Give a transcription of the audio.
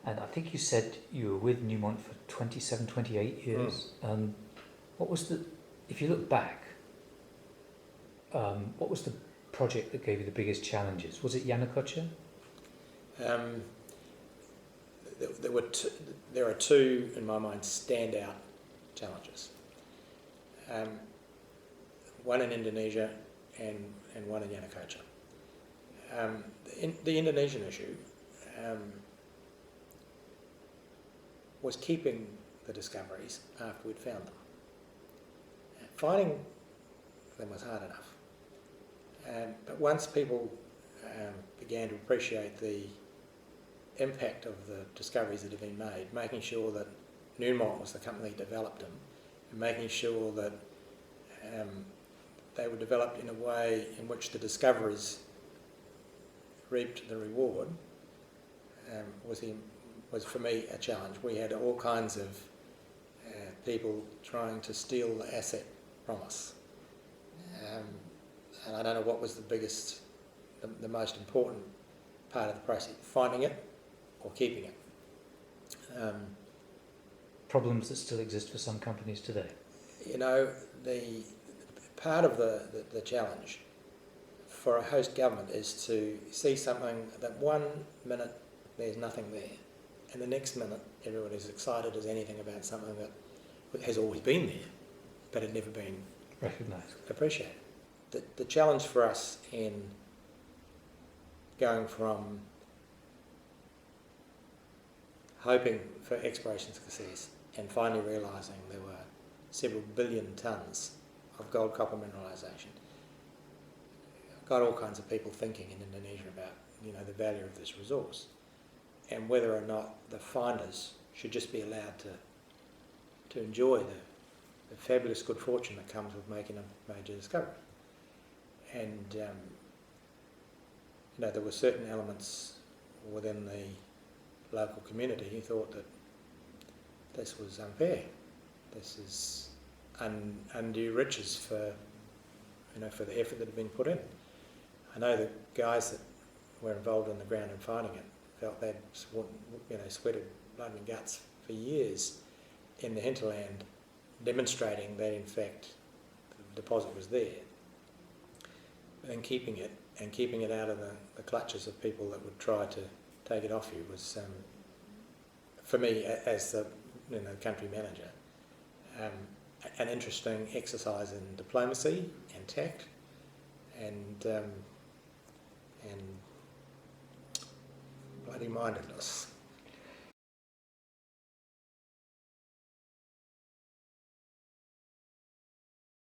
And I think you said you were with Newmont for 27, 28 years. What was the, if you look back, what was the project that gave you the biggest challenges? Was it Yanacocha? There are two, in my mind, standout challenges. One in Indonesia and one in Yanacocha. The Indonesian issue was keeping the discoveries after we'd found them. Finding them was hard enough. But once people began to appreciate the impact of the discoveries that had been made, making sure that Newmont was the company that developed them, and making sure that they were developed in a way in which the discoveries reaped the reward, was for me a challenge. We had all kinds of people trying to steal the asset from us. And I don't know what was the most important part of the process, finding it or keeping it. Problems that still exist for some companies today. You know, the part of the challenge for a host government is to see something that 1 minute there's nothing there, and the next minute everyone is excited as anything about something that has always been there, but had never been recognised, appreciated. The challenge for us in going from hoping for exploration success and finally realising there were several billion tonnes of gold copper mineralisation got all kinds of people thinking in Indonesia about, you know, the value of this resource and whether or not the finders should just be allowed to enjoy the fabulous good fortune that comes with making a major discovery. And you know, there were certain elements within the local community who thought that this was unfair. This is undue riches for, you know, for the effort that had been put in. I know the guys that were involved on the ground in finding it felt they'd, you know, sweated blood and guts for years in the hinterland, demonstrating that in fact the deposit was there, and keeping it out of the clutches of people that would try to take it off you was, for me as the country manager, an interesting exercise in diplomacy and tact and bloody mindedness.